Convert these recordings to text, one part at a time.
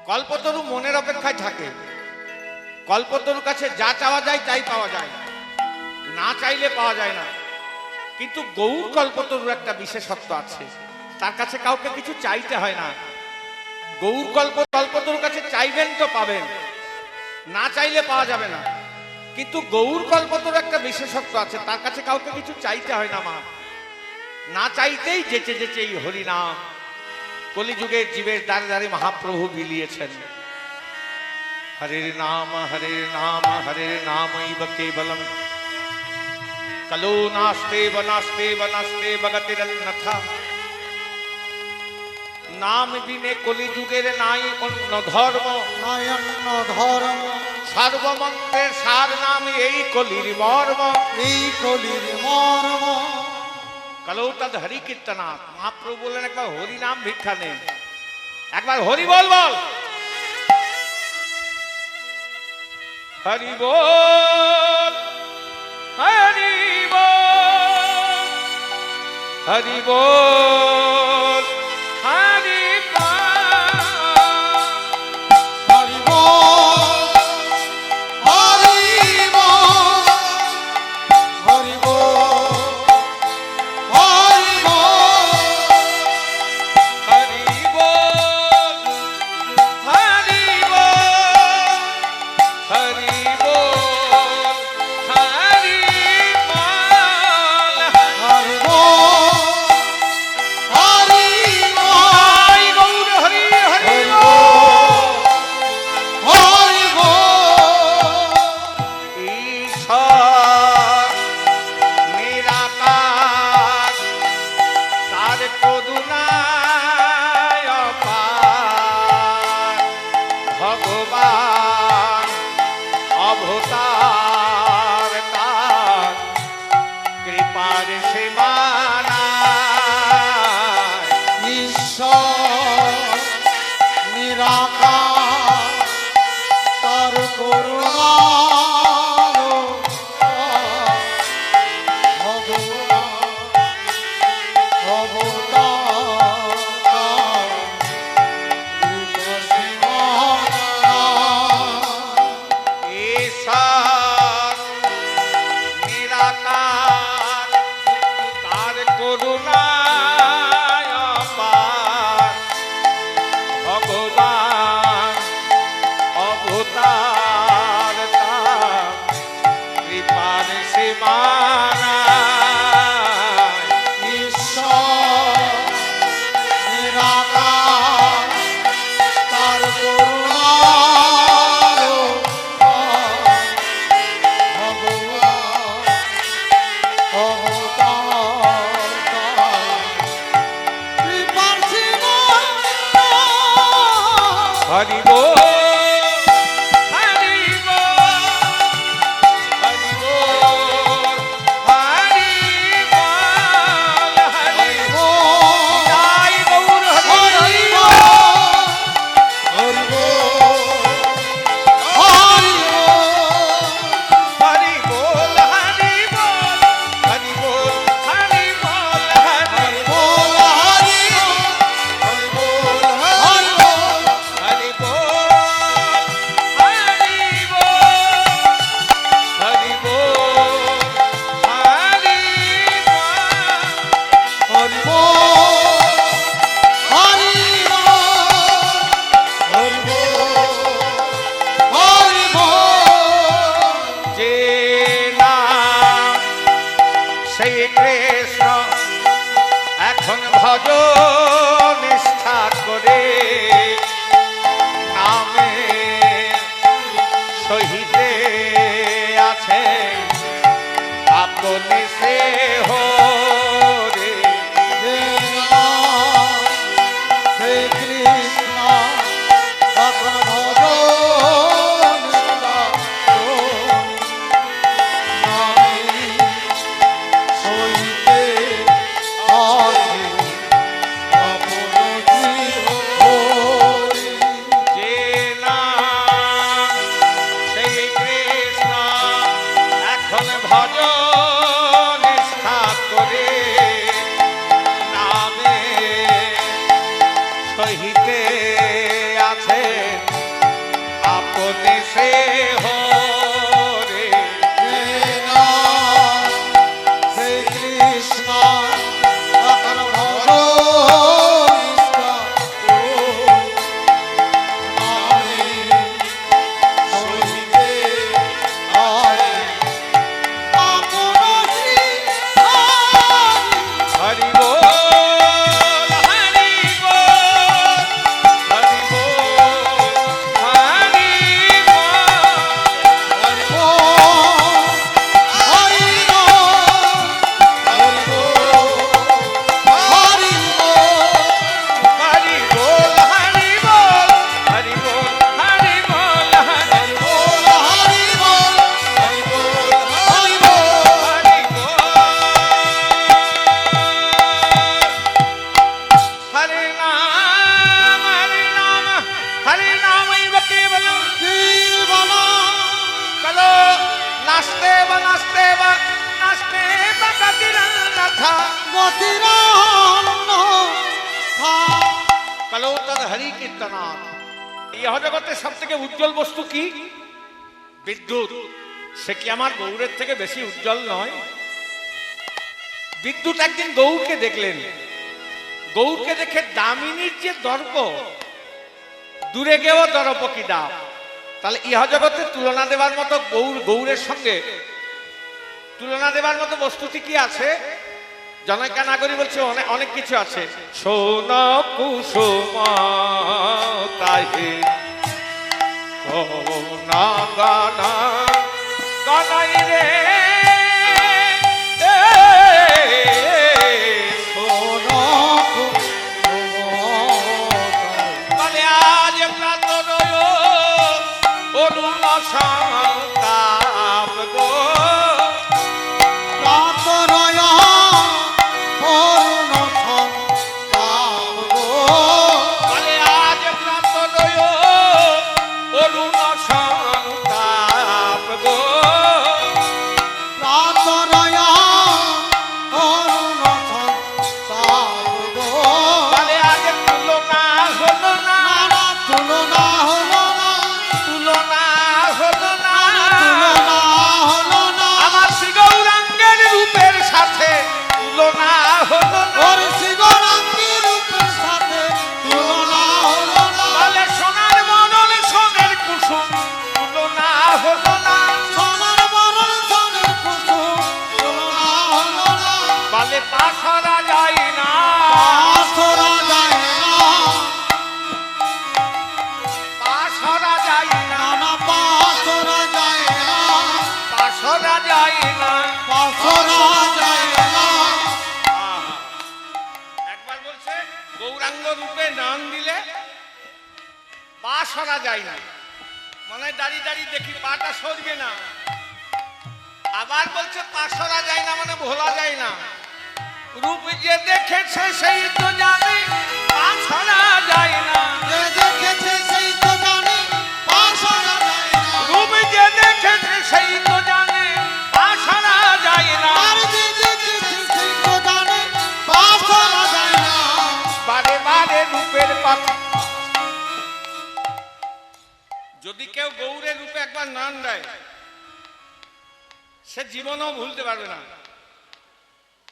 কল্পতরু মনের অপেক্ষায় থাকে। কল্পতরুর কাছে যা চাওয়া যায় তাই পাওয়া যায়, না চাইলে পাওয়া যায় না। কিন্তু গৌর কল্পতরুর একটা বিশেষত্ব আছে, তার কাছে কাউকে কিছু চাইতে হয় না। গৌর কল্পতরুর কাছে চাইবেন তো পাবেন, না চাইলে পাওয়া যাবে না। কিন্তু গৌর কল্পতরুর একটা বিশেষত্ব আছে, তার কাছে কাউকে কিছু চাইতে হয় না। মা না চাইতেই যেচে যেচে এই হরিনাম কলিযুগের জীবের দ্বারে দ্বারে মহাপ্রভু বিলিয়েছেন। হরের নাম হরের নামৈব কেবলম কলো নাস্তে বনাস্তে বনাস্তে বগতিরন্নথা। নাম বিনে কলিযুগের নাই অন্য ধর্ম, নাই অন্য ধর্ম। সর্বমন্ত্রের সার নাম এই কলির মর্ম, এই কলির মর্ম। কলো তদ হরি কীর্তনাথ। মহাপ্রভু বললেন একবার হরি নাম ভিক্ষা নেন, একবার হরি বল বল। হরি বল হরি বল হরি বল হরি হরি বল হরি বল হরি বল হরি বল হরি বল হরি বল হরি বল হরি বল। হরি বল হরি বল জয় গৌর হরি হরি হরি বল। বল হরি বল। ঈশ্বর নিরাকার, তার করুণায় অপার। ভগবান অবতার, তার কৃপার সীমা নাই। ঈশ্বর নিরাকার, তার করুণা ঈশ্বর নিরাকার, তার করুণায় অপার। ভগবান অবতার, তার কৃপার সীমা নাই। ঈশ্বর নিরাকার, তার করুণা ভগবান অবতার, কৃপার সীমা নাই। হরি বল হরি বল হরি বল হরি বল হরি বল। জয় গৌর হরি বল। হরি বল হরি বল হরি বল হরি বল হরি বল হরি বল হরি বল হরি বল হরি যে নাম সেই কৃষ্ণ এখন ভজ নিষ্ঠা করে। নামে সহিতে আছে আপনি সে হরে। যে নাম সেই কৃষ্ণ এখন ভজ গতির অন্য কালো তার হরি কীর্তনাথ। এই জগতের সব থেকে উজ্জ্বল বস্তু কি? বিদ্যুৎ। সে কি আমার গৌরের থেকে বেশি উজ্জ্বল নয়? বিদ্যুৎ একদিন গৌরকে দেখলেন, গৌরকে দেখে দামিনীর যে দর্প, দূরে গেও দর্প কি দাম। তাহলে ইহা জগতের তুলনা দেবার মতো গৌরের সঙ্গে তুলনা দেবার মতো বস্তুটি কি আছে? জনৈকা নাগরী বলছে অনেক কিছু আছে। সোন কুসুম তাহে না গানা গানাই রে বলে আজ প্রাত অরুণ সন্তাপ গো বলে আজ প্রাত অরুণ সন্তাপ গো বলে আজ তুলনা হলো না, তুলনা হলো না আমার শ্রী গৌরাঙ্গের রূপের সাথে তুলনা হলো না। বলে সোনার মনন সোনের কুসুম তুলনা হলো না। বলে পাশরা যায় না, পাশরা যায় না, পাশরা যায় না। একবার বলছে গৌরাঙ্গ রূপে নাম দিলে পা সরা যায় না, মানে দাঁড়িয়ে দাঁড়িয়ে দেখি পাটা সরবে না। আবার বলছে পা সরা যায় না, মানে ভোলা যায় না। রূপ যে দেখেছে সেই তো জানে পা সরা যায় না। রূপ যে দেখেছে সেই তো জানে পা সরা যায় না। বারে বারে রূপের পাখি। যদি কেউ গৌরের রূপে একবার নাম দেয় সে জীবনও ভুলতে পারবে না।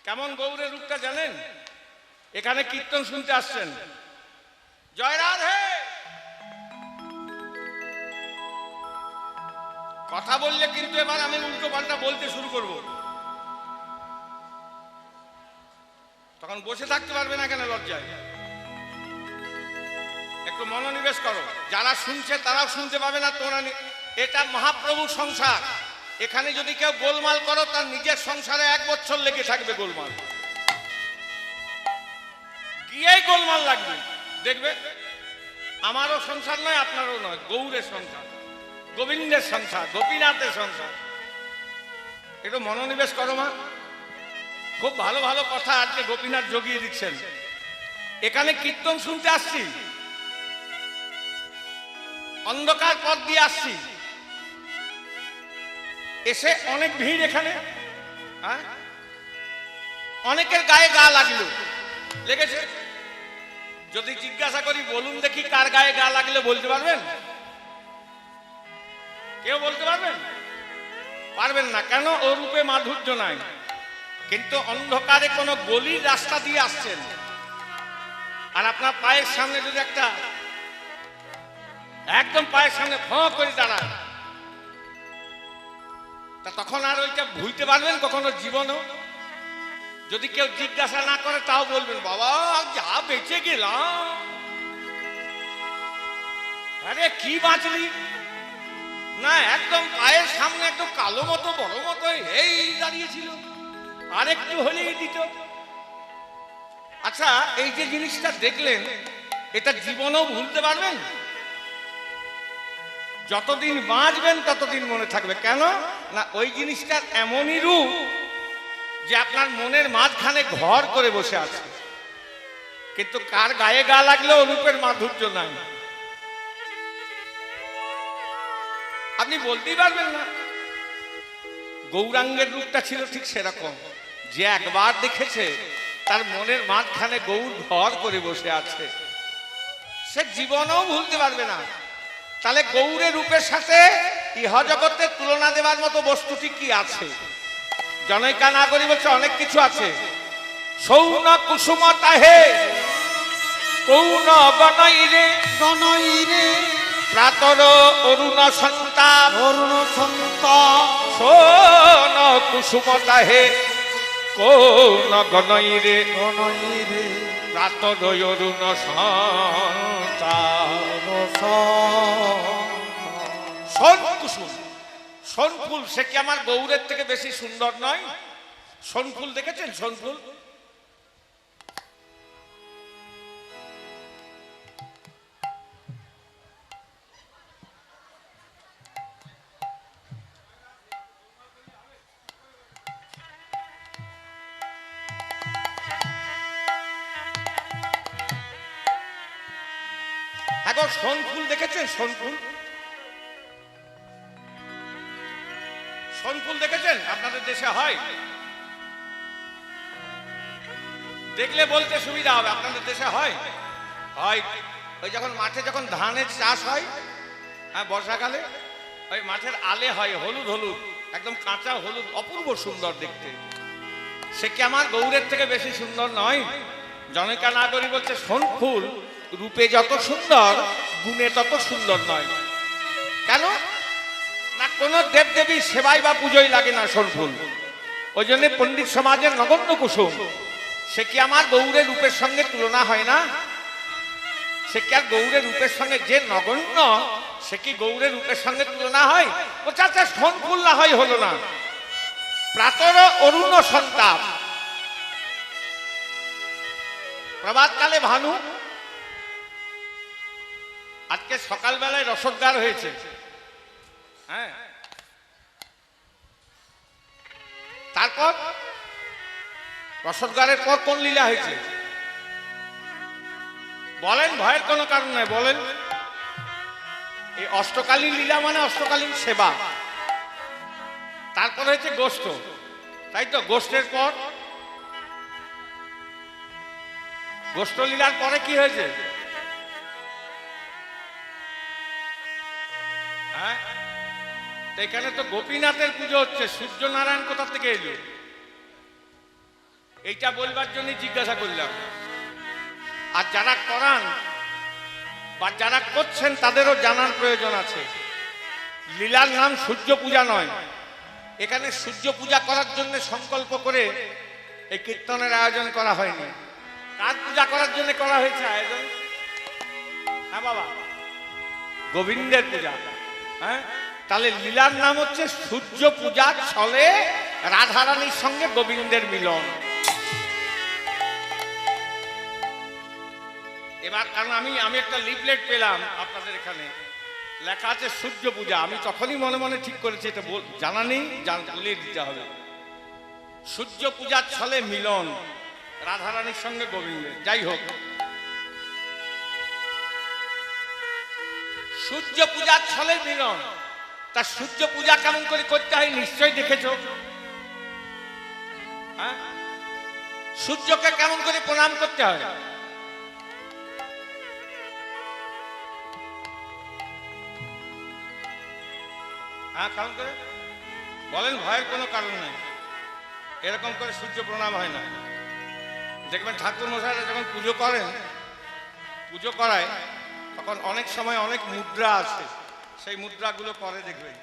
কেমন গৌরের রূপটা জানেন? এখানে কীর্তন শুনতে আসছেন, জয় রাধে কথা বললে কিন্তু এবার আমি উল্টো পাল্টা বলতে শুরু করব, তখন বসে থাকতে পারবে না কেন লজ্জায়। একটু মনোনিবেশ করো, যারা শুনছে তারাও শুনতে পাবে না তোমরা। এটা মহাপ্রভুর সংসার, এখানে যদি কেউ গোলমাল করো তার নিজের সংসারে 1 বছর লেগে থাকবে গোলমাল, গিয়েই গোলমাল লাগবে। দেখবে আমারও সংসার নয়, আপনারও নয়, গৌরের সংসার, গোবিন্দের সংসার, গোপীনাথের সংসার। একটু মনোনিবেশ করো মা। খুব ভালো ভালো কথা আজকে গোপীনাথ জগিয়ে দিচ্ছেন। এখানে কীর্তন শুনতে আসছি, অন্ধকার পথ দিয়ে আসছি, এসে অনেক ভিড় এখানে। অনেকের গায়ে গা লাগলো, লেগেছে। যদি জিজ্ঞাসা করি বলুন দেখি কার গায়ে গা লাগলে বলতে পারবেন? কেউ বলতে পারবেন? পারবেন না। কেন? ও রূপে মাধুর্য নাই। কিন্তু অন্ধকারে কোনো গলির রাস্তা দিয়ে আসছেন, আর আপনার পায়ের সামনে যদি একটা একদম পায়ের সামনে ফঁ করে দাঁড়ায়, তা তখন আর ওইটা ভুলতে পারবেন কখনো জীবনও? যদি কেউ জিজ্ঞাসা না করে তাও বলবেন বাবা যা বেঁচে গেলাম। আরে কি বাঁচলি না, একদম পায়ের সামনে একদম কালো মতো বড় মতো এই দাঁড়িয়েছিল, আর একটু হলেই দিত। আচ্ছা, এই যে জিনিসটা দেখলেন এটা জীবনেও ভুলতে পারবেন? যতদিন বাঁচবেন ততদিন মনে থাকবে। কেন না, ওই জিনিসটার এমনই রূপ যে আপনার মনের মাঝখানে ঘর করে বসে আছে। কিন্তু কার গায়ে গা লাগলেও রূপের মাধুর্য নাই, আপনি বলতেই পারবেন না। গৌরাঙ্গের রূপটা ছিল ঠিক সেরকম, যে একবার দেখেছে তার মনের মাঝখানে গৌর ঘর করে বসে আছে, সে জীবনেও ভুলতে পারবে না। তাহলে গৌরের রূপের সাথে ইহজগতের তুলনা দেওয়ার মতো বস্তুটি কি আছে? জনৈকা নাগরী বলছে অনেক কিছু আছে। সৌন কুসুম তাহে কৌন গণইরে গণইরে প্রাতর অরুণ সন্তাপ অরুণ সন্তাপ সৌন কুসুম তাহে কৌন গণইরে গণইরে প্রাতর অরুণ সন্তাপ সোন কুসুম, সোন ফুল, সে কি আমার গৌরের থেকে বেশি সুন্দর নয়? সোন ফুল দেখেছেন? সোন ফুল এখন সোন ফুল দেখেছেন? সোন ফুল, সোন ফুল দেখেছেন? আপনাদের দেশে হয়? দেখলে বলতে সুবিধা হবে। আপনাদের দেশে হয়? হয়। ওই যখন মাঠে যখন ধানের চাষ হয়, হ্যাঁ, বর্ষাকালে ওই মাঠের আলে হয় হলুদ হলুদ, একদম কাঁচা হলুদ, অপূর্ব সুন্দর দেখতে। সে কি আমার গৌরের থেকে বেশি সুন্দর নয়? জনৈকা নাগরী বলছে সোন ফুল রূপে যত সুন্দর, গুণে তত সুন্দর নয়। কেন না? কোন দেবদেবী সেবাই বা পুজোই লাগে না সোন ফুল। ওই জন্য পণ্ডিত সমাজের নগণ্য কুসুম, সে কি আমার গৌরের রূপের সঙ্গে তুলনা হয় না? সে কি আর গৌরের রূপের সঙ্গে, যে নগণ্য সে কি গৌরের রূপের সঙ্গে তুলনা হয়? ও চাচা সোন ফুল না হয় হলো না। প্রাতর অরুণ সন্তাপ, প্রভাতকালে ভানু। আজকে সকালবেলায় রসদগার হয়েছে, হ্যাঁ, তারপর রসদগারের পর কোন লীলা হয়েছে বলেন? ভয়ের কোনো কারণ নাই, বলেন। এই অষ্টকালীন লীলা মানে অষ্টকালীন সেবা। তারপর হয়েছে গোষ্ঠ, তাই তো? গোষ্ঠের পর, গোষ্ঠ লীলার পরে কি হয়েছে? হ্যাঁ, এখানে তো গোপীনাথের পুজো হচ্ছে। সূর্যনারায়ণ কোথা থেকে এলো? এইটা বলবার জন্য জিজ্ঞাসা করলাম। আর যারা করান বা যারা করছেন তাদেরও জানার প্রয়োজন আছে। লীলার নাম সূর্য পূজা নয়। এখানে সূর্য পূজা করার জন্য সংকল্প করে এই কীর্তনের আয়োজন করা হয়নি। কার পূজা করার জন্য করা হয়েছে আয়োজন? হ্যাঁ বাবা, গোবিন্দের পূজা। হ্যাঁ, তাহলে লীলার নাম হচ্ছে সূর্য পূজা, ছলে রাধারানীর সঙ্গে গোবিন্দের মিলন। এবার কারণ আমি একটা লিফলেট পেলাম আপনাদের এখানে, লেখা আছে সূর্য পূজা। আমি তখনই মনে মনে ঠিক করেছি এটা জানা নেই, বলে দিতে হবে। সূর্য পূজার ছলে মিলন রাধারানীর সঙ্গে গোবিন্দের। যাই হোক, সূর্য পূজার ছলে মিলন। তা সূর্য পূজা কেমন করে করতে হয় নিশ্চয়ই দেখেছ। হ্যাঁ, সূর্যকে কেমন করে প্রণাম করতে হয়? হ্যাঁ, কেমন করে বলেন? ভয়ের কোনো কারণ নেই। এরকম করে সূর্য প্রণাম হয় না। দেখবেন ঠাকুর মশাইরা যখন পুজো করেন, পুজো করায়, তখন অনেক সময় অনেক মুদ্রা আছে, সেই মুদ্রাগুলো করে দেখবেন।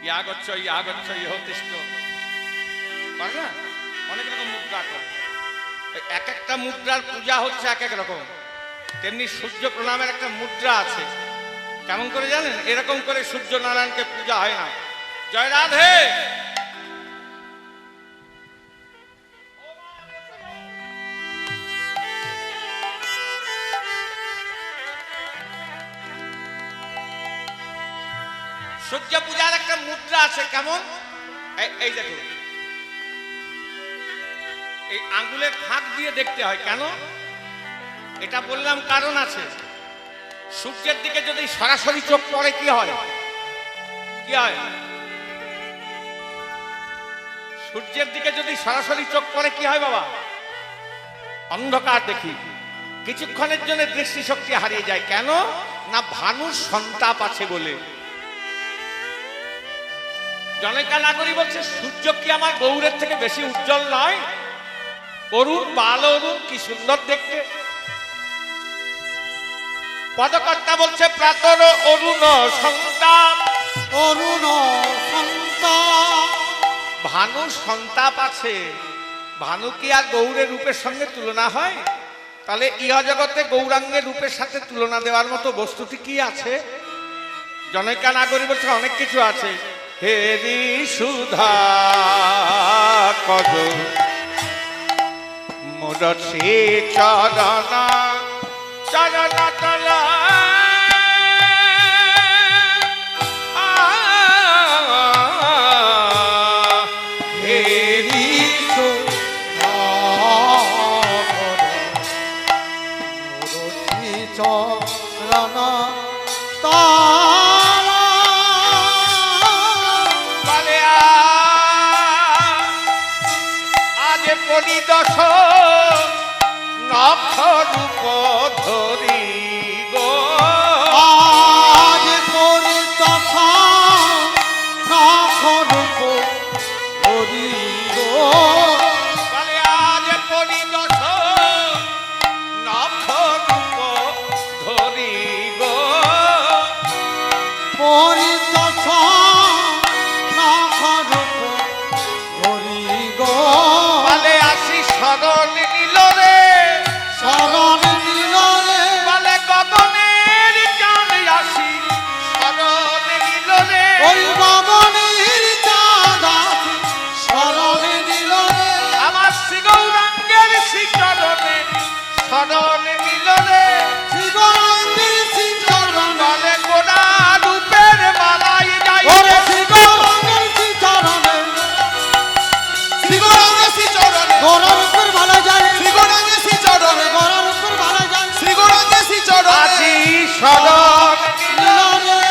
ইয়াগচ্ছ ইয়াগচ্ছ ইহতিষ্ঠ করে না, অনেক রকম মুদ্রা করে। এক একটা মুদ্রার পূজা হচ্ছে এক এক রকম। তেমনি সূর্য প্রণামের একটা মুদ্রা আছে। কেমন করে জানেন? এরকম করে সূর্য নারায়ণকে পূজা হয় না। জয় রাধে। সূর্য পূজার একটা মুদ্রা আছে। কেমন? এই দেখুন, এই আঙ্গুলের ফাঁক দিয়ে দেখতে হয়। কেন এটা বললাম? কারণ আছে। সূর্যের দিকে যদি সরাসরি চোখ পড়ে কি হয়? কি হয়? সূর্যের দিকে যদি সরাসরি চোখ পড়ে কি হয় বাবা? অন্ধকার দেখি, কিছুক্ষণের জন্য দৃষ্টিশক্তি হারিয়ে যায়। কেন না ভানুর সন্তাপ আছে বলে। জনৈকা নাগরী বলছে, সূর্য কি আমার গৌরের থেকে বেশি উজ্জ্বল নয়? অরুণ, বাল অরুণ, কি সুন্দর দেখতে। পদকর্তা বলছে, প্রাতর অরুণ সন্তাপ। অরুণ সন্তাপ। ভানুর সন্তাপ আছে, ভানু কি আর গৌরের রূপের সঙ্গে তুলনা হয়? তাহলে ইহা জগতে গৌরাঙ্গের রূপের সাথে তুলনা দেওয়ার মতো বস্তুটি কি আছে? জনৈকা নাগরী বলছে, অনেক কিছু আছে। হেরি সুধা কদ মুরছি চরণ চরণ তলা হেরি সুধাকর চরণ তারা। বলে আজ পরিদশ নখ রূপ ধরি গো। আজ পরিদশা নখ রূপ ধরি গো। বলে আজ পরিদশ নখ রূপ ধরি গো। পরিদশা নখ রূপ ধরি গো। বলে আসি শরণ নিল রে, শরণ নিল রে। বলে গগনের চাঁদ আসি শরণ নিল রে। ওই গগনের চাঁদ আসি শরণ নিল রে। আমার শ্রী গৌরাঙ্গের শ্রীচরণে শরণ নিল রে। শ্রী গৌরাঙ্গের শ্রী চরণ। বলে গোড়া রূপের মালাই যাই ওরে শ্রী গৌরাঙ্গের শ্রী চরণে। শ্রী গৌরাঙ্গের শ্রী চরণে। গৌরার উপর ভালো যায়। শ্রী গৌরাঙ্গের শ্রী চরণে। গৌরার উপর ভালো যায়। শ্রী গৌরাঙ্গের শ্রী চরণে। আসি শরণ নিল নিল রে।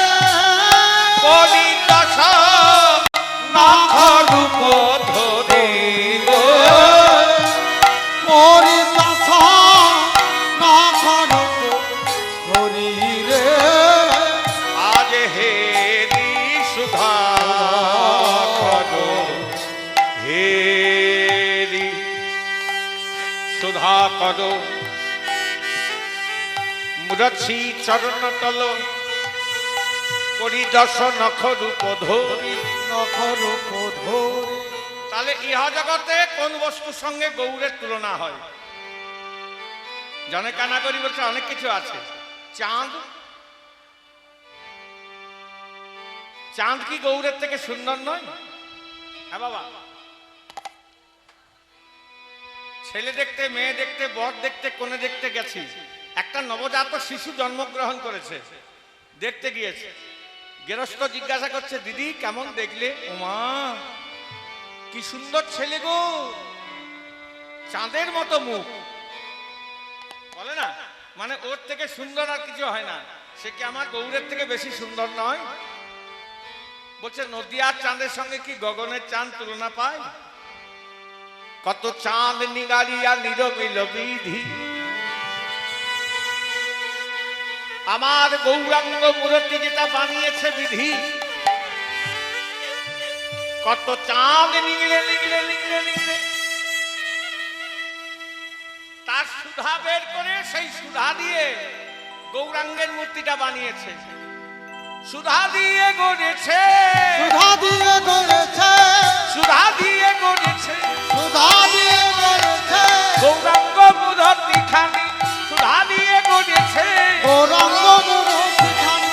পরিদশ নখ রূপ ধরে গো। পরিদশা নখ রূপ ধরি রে। আজ হেরি সুধা হেরি সুধা কদ মুরছি চরণ তল পরিদশ নখ রূপ ধরি। নখ রূপ ধরি। তাহলে ইহা জগতে কোন বস্তুর সঙ্গে গৌরের তুলনা হয়? জনৈকা নাগরী বলছে, অনেক কিছু আছে। চাঁদ, চাঁদ কি গৌরের থেকে সুন্দর নয়? হ্যাঁ বাবা, ছেলে দেখতে, মেয়ে দেখতে, বর দেখতে, কোণে দেখতে গেছি। একটা নবজাত শিশু জন্মগ্রহণ করেছে, দেখতে গিয়েছে। গেরস্ত জিজ্ঞাসা করছে, দিদি কেমন দেখলে? ওমা কি সুন্দর ছেলে গো, চাঁদের মতো মুখ। বলে না, মানে ওর থেকে সুন্দর আর কিছু হয় না। সে কি আমার গৌরের থেকে বেশি সুন্দর নয়? বলছে, নদিয়ার চাঁদের সঙ্গে কি গগনের চাঁদ তুলনা পায়? কত চাঁদ নিগারিয়া নিরমিল বিধি, আমার গৌরাঙ্গ মূর্তি যেটা বানিয়েছে বিধি। কত চাঁদ নিগড়ে নিগড়ে নিগড়ে নিগড়ে তার সুধা বের করে সেই সুধা দিয়ে গৌরাঙ্গের মূর্তিটা বানিয়েছে। সুধা দিয়ে গড়েছে, সুধা দিয়ে গড়েছে। সুধা দিয়ে গড়েছে, সুধা দিয়ে গড়েছে। গৌরাঙ্গ মূর্তি খানি সুধা দিয়ে গড়েছে। গৌরাঙ্গ মূর্তি খানি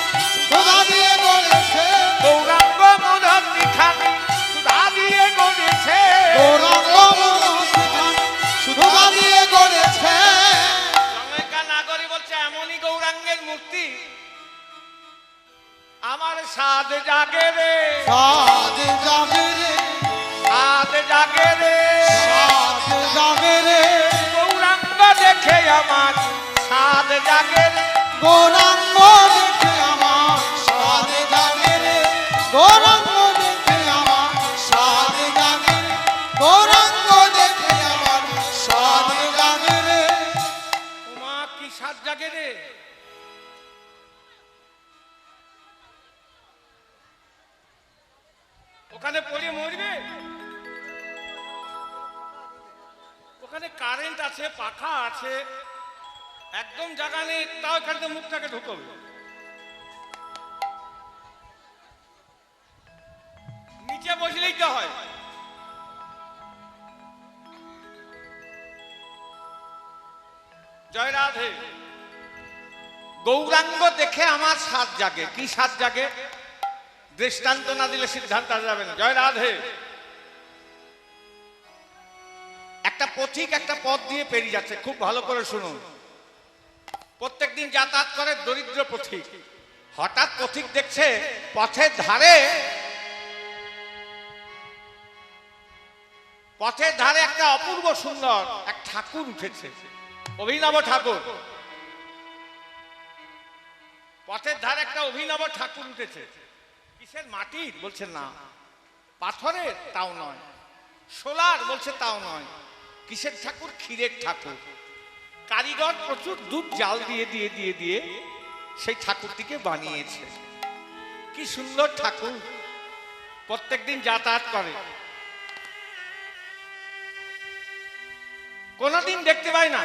সুধা দিয়ে গড়েছে। গৌরাঙ্গ মূর্তি খানি সুধা দিয়ে গড়েছে। গৌরাঙ্গ মূর্তি খানি সুধা দিয়ে গড়েছে। জনৈকা নাগরী বলছে, এমনই গৌরাঙ্গের মূর্তি আমার সাদ জাগে রে, সাদ জাগে রে। সাদ জাগে রে, সাদ জাগে রে। গৌরাঙ্গ দেখে আমার সাদ জাগে রে। গৌরাঙ্গ দেখে আমার সাদ জাগে রে। গৌরাঙ্গ দেখে আমার সাদ জাগে রে। গৌরাঙ্গ দেখে আমার সাদ জাগে রে। জাগে রে। ওখানে পড়ে মরবে? ওখানে কারেন্ট আছে, পাখা আছে, একদম জায়গা নেই, তাও এখানে তো মুখটাকে ঢুকবে। নিচে বসলেই তো হয়। জয় রাধে। গৌরাঙ্গ দেখে আমার সাত জাগে। কি সাত জাগে? দৃষ্টান্ত না দিলে সিদ্ধান্ত যাবে না। জয় রাধে। একটা পথিক একটা পথ দিয়ে পেরিয়ে যাচ্ছে, খুব ভালো করে শুনুন। প্রত্যেকদিন যাতায়াত করে দরিদ্র পথিক। হঠাৎ পথিক দেখছে পথের ধারে একটা অপূর্ব সুন্দর এক ঠাকুর উঠেছে, অভিনব ঠাকুর। পথের ধারে একটা অভিনব ঠাকুর উঠেছে। কিসের? মাটির? বলছে না। পাথরের? তাও নয়। সোলার? বলছে তাও নয়। কিসের ঠাকুর? ক্ষীরের ঠাকুর। কারিগর প্রচুর দুধ জাল দিয়ে দিয়ে দিয়ে দিয়ে সেই ঠাকুরটিকে বানিয়েছে। কি সুন্দর ঠাকুর! প্রত্যেকদিন যাতায়াত করে, কোনদিন দেখতে পাই না।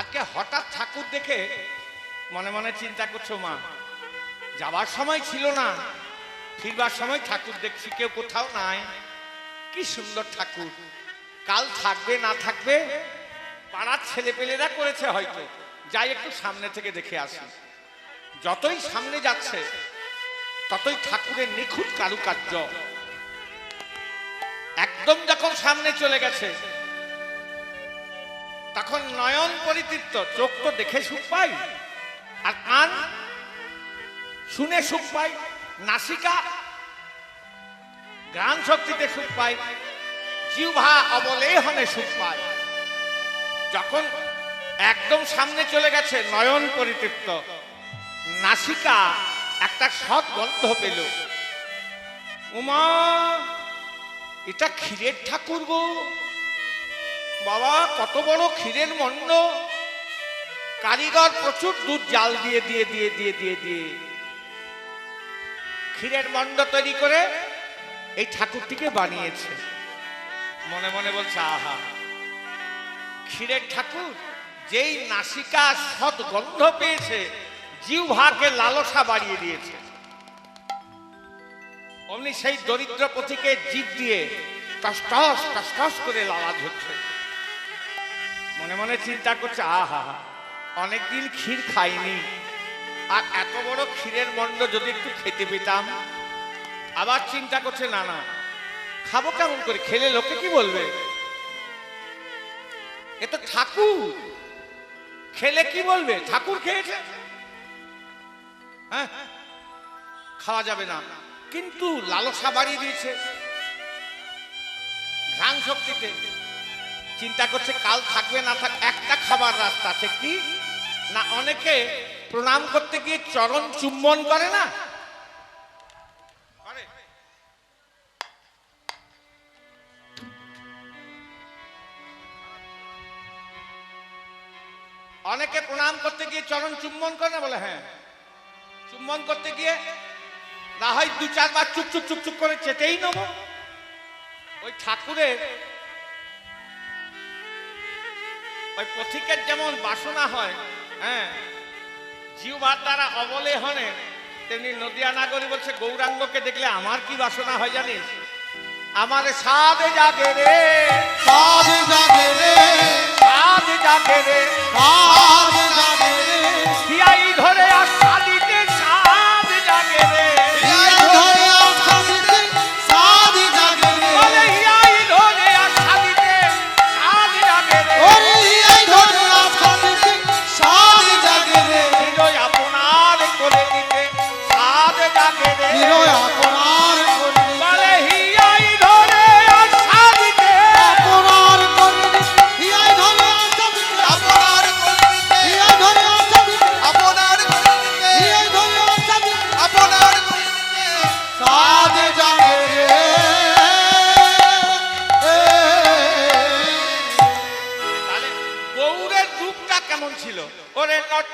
আজকে হঠাৎ ঠাকুর দেখে মনে মনে চিন্তা করছো, মা যাবার সময় ছিল না, ফিরবার সময় ঠাকুর দেখছি কেউ কোথাও নাই। কি সুন্দর ঠাকুর! কাল থাকবে না থাকবে পাড়ার ছেলেপেলেরা করেছে হয়তো, যাই একটু সামনে থেকে দেখে আসি। যতই সামনে যাচ্ছে ততই ঠাকুরের নিখুঁত কারুকার্য। একদম যখন সামনে চলে গেছে তখন নয়ন পরিতৃপ্ত, চোখ তো দেখে সুখ পাই, আর কান শুনে সুখ পাই, নাসিকা ঘ্রাণ শক্তিতে সুখ পাই, জিহ্বা অবলেহনে সুখ পায়। যখন একদম সামনে চলে গেছে, নয়ন পরিতৃপ্ত, নাসিকা একটা সৎ গন্ধ পেল। উমা, এটা ক্ষীরের ঠাকুর গো বাবা, কত বড় ক্ষীরের মণ্ড! কারিগর প্রচুর দুধ জাল দিয়ে দিয়ে দিয়ে দিয়ে দিয়ে দিয়ে ক্ষীরের মণ্ড তৈরি করে এই ঠাকুরটিকে বানিয়েছে। মনে মনে বলছে, আহা, ক্ষীরের ঠাকুর যেই নাসিকা সৎ গন্ধ পেয়েছে, জিহ্বাকে লালসা বাড়িয়ে দিয়েছে। অমনি সেই দরিদ্র পথিকে জিভ দিয়ে টস টস টস টস করে লালা ঝরছে। মনে মনে চিন্তা করছে, আহা, অনেকদিন ক্ষীর খাইনি, আর এত বড় ক্ষীরের মণ্ড যদি একটু খেতে পেতাম। আবার চিন্তা করছে, না না, খাবো কেমন করে, খেলে লোকে কি বলবে? এ তো ঠাকুর, খেলে কি বলবে? ঠাকুর খেয়েছে, হ্যাঁ, খাওয়া যাবে না। কিন্তু লালসা বাড়িয়ে দিয়েছে ঘ্রাণ শক্তিতে। চিন্তা করছে, কাল থাকবে না থাকবে, একটা খাবার রাস্তা আছে। কি না, অনেকে প্রণাম করতে গিয়ে চরণ চুম্বন করে না? অনেকে প্রণাম করতে গিয়ে চরণ চুম্বন করে না? বলে হ্যাঁ। চুম্বন করতে গিয়ে না হয় দু চারবার চুপ চুপ চুপ চুপ করে চেটেই নেব। ওই ঠাকুরের ওই পথিকের যেমন বাসনা হয়, হ্যাঁ, জিহ্বার দ্বারা অবলেহনে, তেমনি নদিয়া নাগরী বলছে, গৌরাঙ্গকে দেখলে আমার কি বাসনা হয় জানিস? আমার সাধ জাগে রে, সাধ জাগে রে, সাধ জাগে রে, সাধ জাগে রে, হিয়াই ধরে আশা দিতে সাধ জাগে রে, হিয়াই ধরে আশা দিতে সাধ জাগে রে, বলে হিয়াই ধরে আশা দিতে সাধ জাগে রে, ওরে হিয়াই ধরে আশা দিতে সাধ জাগে রে, হৃদয় আপনার করে দিতে সাধ জাগে রে, হৃদয় আপনার করে দিতে, বলে হিয়াই ধরে আশা দিতে আপনার করে দিতে, হিয়াই ধরে আশা দিতে, আপনার করে দিতে, হিয়াই ধরে আশা দিতে, আপনার করে দিতে, হিয়াই ধরে আশা দিতে, আপনার করে দিতে, সাধ জাগে রে। তাহলে গৌরের রূপটা কেমন ছিল? ওরে নট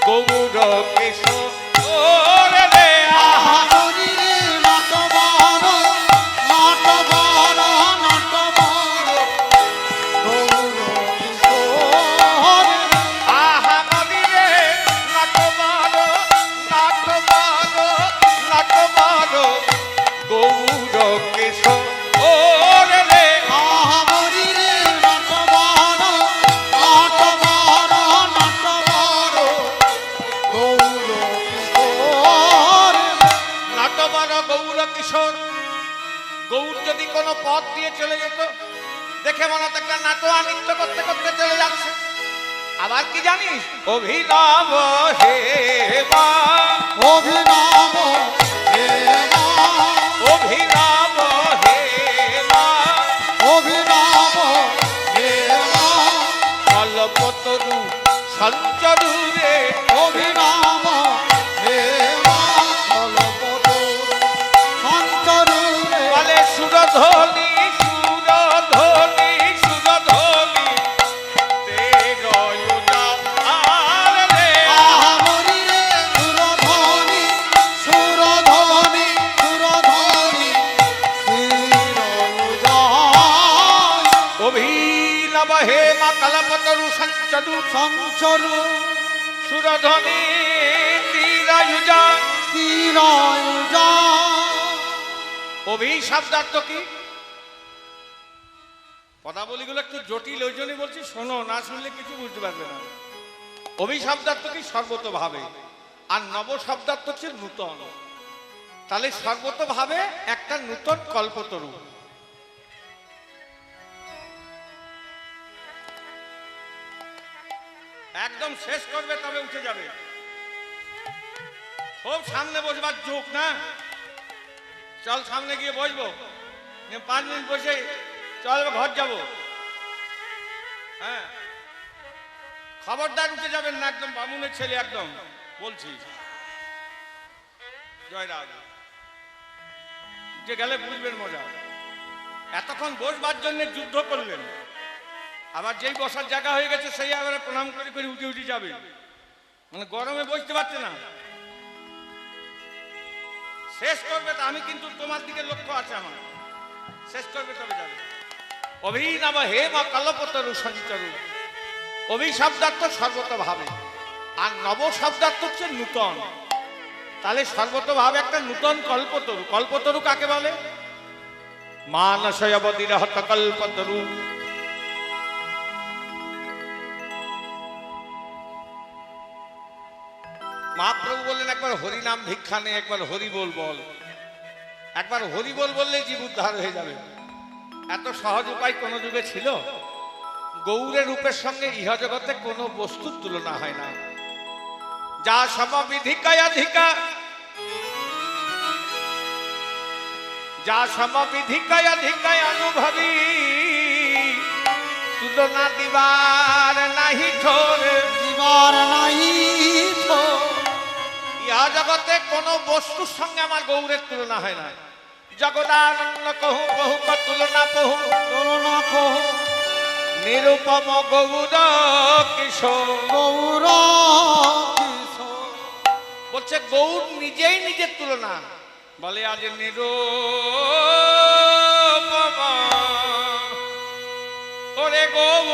গৌর কিশোর রে আহামরি রে নটবর নটবর নটবর গৌর কিশোর আহামরি রে নাটবর নাটবর নাটবর গৌর কিশোর রে আহামরি রে নটবর নটবর নটবর গৌর কিশোর নাটবর গৌর কিশোর। গৌর যদি কোনো পথ দিয়ে চলে যেত, দেখে মনে হতো একটা নাটোয়া নৃত্য করতে করতে চলে যাচ্ছে। আবার কি জানিস, অভিনব হে মা, অভিনব হে মা অভিনব হে মা, অভিনব হে মা কল্পতরু সঞ্চরু রে অভিনব হে মা কল্পতরু সঞ্চরু রে বলে সুরধ্বনি সুরধ্বনি সুরধ্বনি রে আহামরি রে সুরধ্বনি সুরধ্বনি সুরধ্বনি শিরোজয় অভিনব হে মা কল্পতরু সঞ্চরু সঞ্চরু সুরধ্বনি তীরায়ুজা। শিরোজয় অভি শব্দার্থ কি? পদাবলীগুলো একটু জটিল, ওই জন্যই বলছি শোনো, না শুনলে কিছু বুঝতে পারবে না। অভি শব্দার্থ কি? সর্বতভাবে। আর নব শব্দার্থ হচ্ছে নূতন। তাহলে সর্বতভাবে একটা নূতন কল্পতরু। একদম শেষ করবে তবে উঠে যাবে। খুব সামনে বসবার যোগ না, চল সামনে গিয়ে বসবো, 5 মিনিট বসে চল ঘর যাব। হ্যাঁ, খবরদার উঠে যাবেন না, একদম বামুনের ছেলে একদম বলছি। জয়রাগ যে গেলে বুঝবেন মজা। এতক্ষণ বসবার জন্য যুদ্ধ করলেন, আবার যেই বসার জায়গা হয়ে গেছে সেই আবার প্রণাম করে করে উঠে উঠে যাবে, মানে গরমে বসতে পারছে না। শেষ করবে তো, আমি কিন্তু তোমার দিকে লক্ষ্য আছে আমার, শেষ করবে তবে যাবে। অভিনব হে মা কল্পতরু সঞ্চরু। অভি শব্দার্থ সর্বতভাবে, আর নব শব্দার্থ হচ্ছে নূতন। তাহলে সর্বতভাবে একটা নূতন কল্পতরু। কল্পতরু কাকে বলে? মানসয়বদির হত কল্পতরু। মহাপ্রভু বললেন একবার হরি নাম ভিক্ষা নেই, একবার হরি বল বল। একবার হরি বল বললেই জীব উদ্ধার হয়ে যাবে। এত সহজ উপায় কোন যুগে ছিল? গৌরের রূপের সঙ্গে ইহ জগতে কোনো বস্তুর তুলনা হয় না। যা সমবিধিকায় অধিকা, যা সমবিধিকায় অধিকায় অনুভবী, তুলনা দিবার নাহি ঠোর। দিবার নাহি তো ইহা জগতে কোন বস্তুর সঙ্গে আমার গৌরের তুলনা হয় না। জগদানন্দ কহু বহু তুলনা বহু, তুলনা কহ নিরূপম গৌর কিশোর। গৌর কিশোর বলছে গৌর নিজেই নিজের তুলনা। বলে আজ নিরূপম ওরে গৌর